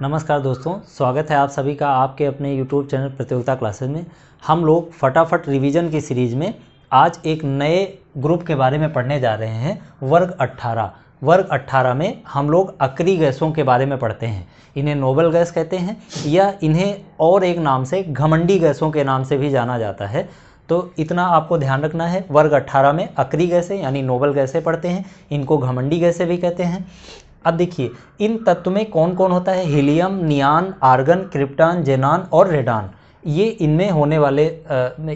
नमस्कार दोस्तों, स्वागत है आप सभी का आपके अपने YouTube चैनल प्रतियोगिता क्लासेस में। हम लोग फटाफट रिवीजन की सीरीज़ में आज एक नए ग्रुप के बारे में पढ़ने जा रहे हैं, वर्ग 18। वर्ग 18 में हम लोग अक्री गैसों के बारे में पढ़ते हैं। इन्हें नोबल गैस कहते हैं या इन्हें और एक नाम से घमंडी गैसों के नाम से भी जाना जाता है। तो इतना आपको ध्यान रखना है, वर्ग 18 में अक्री गैसें यानी नोबल गैसें पढ़ते हैं, इनको घमंडी गैसें भी कहते हैं। अब देखिए, इन तत्व में कौन कौन होता है। हीलियम, नियान, आर्गन, क्रिप्टॉन, जेनान और रेडान, ये इनमें होने वाले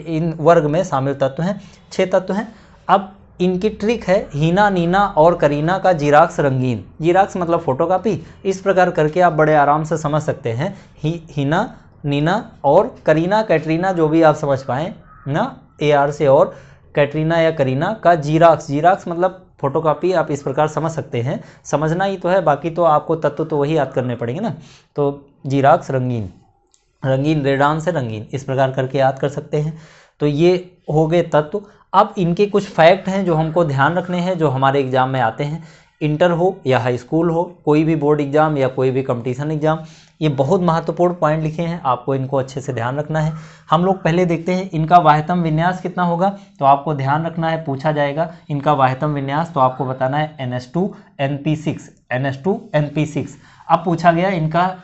इन वर्ग में शामिल तत्व हैं। 6 तत्व हैं। अब इनकी ट्रिक है, हीना, नीना और करीना का जीराक्स रंगीन। जीराक्स मतलब फोटोकॉपी। इस प्रकार करके आप बड़े आराम से समझ सकते हैं। हीना, नीना और करीना, कैटरीना, जो भी आप समझ पाएँ ना, AR से, और कैटरीना या करीना का जीराक्स। जीराक्स मतलब फोटोकॉपी। आप इस प्रकार समझ सकते हैं, समझना ही तो है, बाकी तो आपको तत्व तो वही याद करने पड़ेंगे ना। तो जीराक्स रंगीन, रंगीन रेडान से रंगीन, इस प्रकार करके याद कर सकते हैं। तो ये हो गए तत्व। अब इनके कुछ फैक्ट हैं जो हमको ध्यान रखने हैं, जो हमारे एग्जाम में आते हैं। इंटर हो या हाई स्कूल हो, कोई भी बोर्ड एग्जाम या कोई भी कंपटीशन एग्जाम, ये बहुत महत्वपूर्ण पॉइंट लिखे हैं, आपको इनको अच्छे से ध्यान रखना है। हम लोग पहले देखते हैं इनका वाह्यतम विन्यास कितना होगा। तो आपको ध्यान रखना है, पूछा जाएगा इनका वाह्यतम विन्यास, तो आपको बताना है NH2NP6, NH2NP6। अब पूछा गया इनका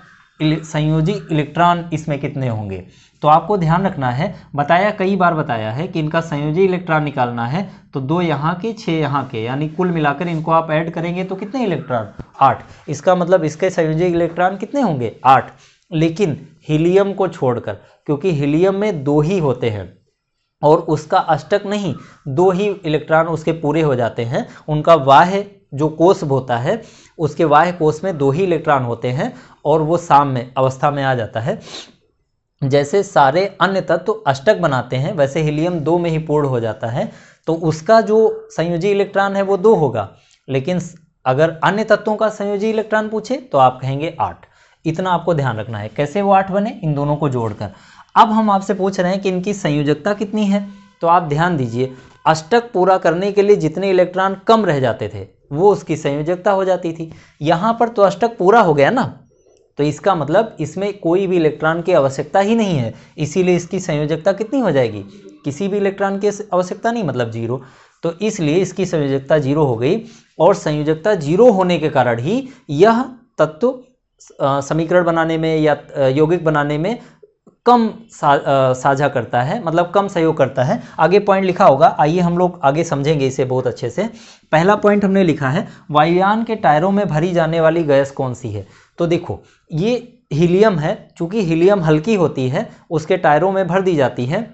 संयोजी इलेक्ट्रॉन इसमें कितने होंगे। तो आपको ध्यान रखना है, बताया कई बार बताया है कि इनका संयोजी इलेक्ट्रॉन निकालना है, तो 2 यहाँ के 6 यहाँ के, यानी कुल मिलाकर इनको आप ऐड करेंगे तो कितने इलेक्ट्रॉन, 8। इसका मतलब इसके संयोजी इलेक्ट्रॉन कितने होंगे, 8। लेकिन हीलियम को छोड़कर, क्योंकि हीलियम में 2 ही होते हैं और उसका अष्टक नहीं, 2 ही इलेक्ट्रॉन उसके पूरे हो जाते हैं। उनका बाह्य जो कोष होता है, उसके बाह्य कोष में 2 ही इलेक्ट्रॉन होते हैं और वो साम्य अवस्था में आ जाता है। जैसे सारे अन्य तत्व अष्टक बनाते हैं, वैसे हीलियम 2 में ही पूर्ण हो जाता है, तो उसका जो संयोजी इलेक्ट्रॉन है वो 2 होगा। लेकिन अगर अन्य तत्वों का संयोजी इलेक्ट्रॉन पूछे तो आप कहेंगे 8। इतना आपको ध्यान रखना है। कैसे वो 8 बने, इन दोनों को जोड़कर। अब हम आपसे पूछ रहे हैं कि इनकी संयोजकता कितनी है, तो आप ध्यान दीजिए, अष्टक पूरा करने के लिए जितने इलेक्ट्रॉन कम रह जाते थे वो उसकी संयोजकता हो जाती थी। यहाँ पर तो अष्टक पूरा हो गया ना, तो इसका मतलब इसमें कोई भी इलेक्ट्रॉन की आवश्यकता ही नहीं है, इसीलिए इसकी संयोजकता कितनी हो जाएगी, किसी भी इलेक्ट्रॉन की आवश्यकता नहीं, मतलब 0। तो इसलिए इसकी संयोजकता 0 हो गई, और संयोजकता 0 होने के कारण ही यह तत्व समीकरण बनाने में या यौगिक बनाने में कम साझा करता है, मतलब कम सहयोग करता है। आगे पॉइंट लिखा होगा, आइए हम लोग आगे समझेंगे इसे बहुत अच्छे से। पहला पॉइंट हमने लिखा है, वायुयान के टायरों में भरी जाने वाली गैस कौन सी है। तो देखो, ये हीलियम है, चूंकि हीलियम हल्की होती है, उसके टायरों में भर दी जाती है।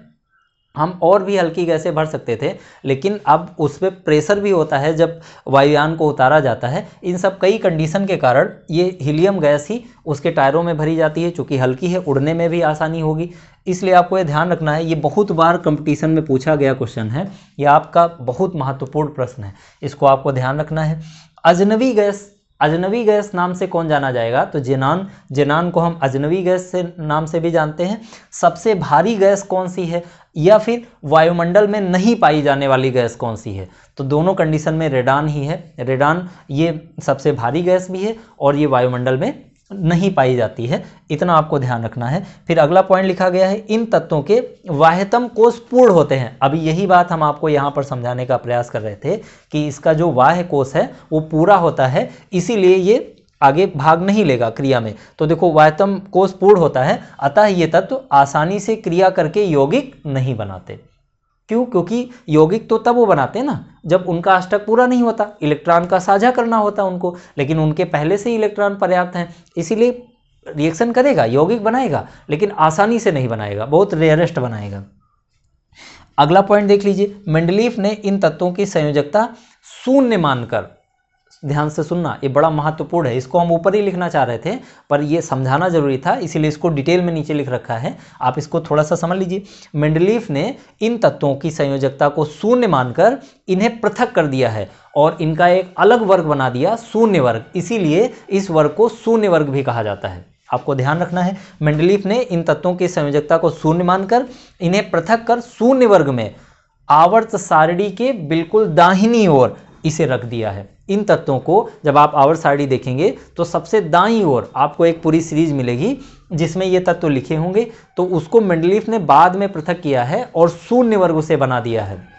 हम और भी हल्की गैसें भर सकते थे, लेकिन अब उस पर प्रेशर भी होता है जब वायुयान को उतारा जाता है। इन सब कई कंडीशन के कारण ये हीलियम गैस ही उसके टायरों में भरी जाती है, चूँकि हल्की है, उड़ने में भी आसानी होगी। इसलिए आपको ये ध्यान रखना है, ये बहुत बार कंपटीशन में पूछा गया क्वेश्चन है, ये आपका बहुत महत्वपूर्ण प्रश्न है, इसको आपको ध्यान रखना है। अजनबी गैस, अजनबी गैस नाम से कौन जाना जाएगा, तो जेनान। जेनान को हम अजनबी गैस से नाम से भी जानते हैं। सबसे भारी गैस कौन सी है, या फिर वायुमंडल में नहीं पाई जाने वाली गैस कौन सी है, तो दोनों कंडीशन में रेडान ही है। रेडान ये सबसे भारी गैस भी है और ये वायुमंडल में नहीं पाई जाती है, इतना आपको ध्यान रखना है। फिर अगला पॉइंट लिखा गया है, इन तत्वों के वाह्यतम कोष पूर्ण होते हैं। अभी यही बात हम आपको यहाँ पर समझाने का प्रयास कर रहे थे कि इसका जो बाह्य कोष है वो पूरा होता है, इसीलिए ये आगे भाग नहीं लेगा क्रिया में। तो देखो, वाह्यतम कोष पूर्ण होता है, अतः ये तत्व आसानी से क्रिया करके यौगिक नहीं बनाते। क्यों, क्योंकि यौगिक तो तब वो बनाते हैं ना जब उनका अष्टक पूरा नहीं होता, इलेक्ट्रॉन का साझा करना होता उनको, लेकिन उनके पहले से ही इलेक्ट्रॉन पर्याप्त हैं, इसीलिए रिएक्शन करेगा, यौगिक बनाएगा, लेकिन आसानी से नहीं बनाएगा, बहुत रेयरेस्ट बनाएगा। अगला पॉइंट देख लीजिए, मेंडलीफ ने इन तत्वों की संयोजकता 0 मानकर, ध्यान से सुनना, ये बड़ा महत्वपूर्ण है, इसको हम ऊपर ही लिखना चाह रहे थे पर ये समझाना जरूरी था, इसीलिए इसको डिटेल में नीचे लिख रखा है, आप इसको थोड़ा सा समझ लीजिए। मेंडलीफ ने इन तत्वों की संयोजकता को 0 मानकर इन्हें पृथक कर दिया है और इनका एक अलग वर्ग बना दिया, 0 वर्ग, इसीलिए इस वर्ग को 0 वर्ग भी कहा जाता है। आपको ध्यान रखना है, मेंडलीफ ने इन तत्वों की संयोजकता को 0 मानकर इन्हें पृथक कर 0 वर्ग में आवर्त सारणी के बिल्कुल दाहिनी ओर इसे रख दिया है। इन तत्वों को जब आप आवर्त सारणी देखेंगे तो सबसे दाईं ओर आपको एक पूरी सीरीज मिलेगी जिसमें ये तत्व लिखे होंगे, तो उसको मेंडलीफ ने बाद में पृथक किया है और शून्य वर्ग उसे बना दिया है।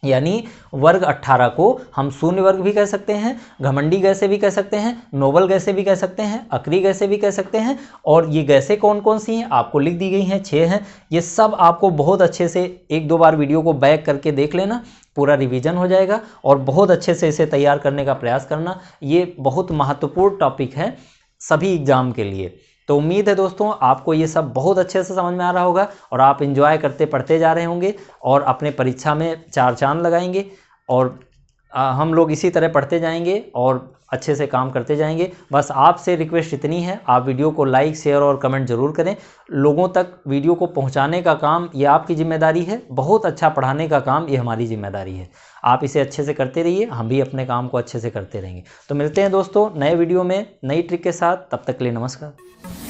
यानी वर्ग 18 को हम शून्य वर्ग भी कह सकते हैं, घमंडी गैसें भी कह सकते हैं, नोबल गैसें भी कह सकते हैं, अक्रिय गैसें भी कह सकते हैं। और ये गैसें कौन कौन सी हैं आपको लिख दी गई हैं, 6 हैं। ये सब आपको बहुत अच्छे से एक दो बार वीडियो को बैक करके देख लेना, पूरा रिवीजन हो जाएगा और बहुत अच्छे से इसे तैयार करने का प्रयास करना। ये बहुत महत्वपूर्ण टॉपिक है सभी एग्जाम के लिए। तो उम्मीद है दोस्तों आपको ये सब बहुत अच्छे से समझ में आ रहा होगा और आप एंजॉय करते पढ़ते जा रहे होंगे और अपने परीक्षा में 4 चांद लगाएंगे। और हम लोग इसी तरह पढ़ते जाएंगे और अच्छे से काम करते जाएंगे। बस आपसे रिक्वेस्ट इतनी है, आप वीडियो को लाइक शेयर और कमेंट जरूर करें। लोगों तक वीडियो को पहुंचाने का काम ये आपकी जिम्मेदारी है, बहुत अच्छा पढ़ाने का काम ये हमारी जिम्मेदारी है। आप इसे अच्छे से करते रहिए, हम भी अपने काम को अच्छे से करते रहेंगे। तो मिलते हैं दोस्तों नए वीडियो में नई ट्रिक के साथ, तब तक के लिए नमस्कार।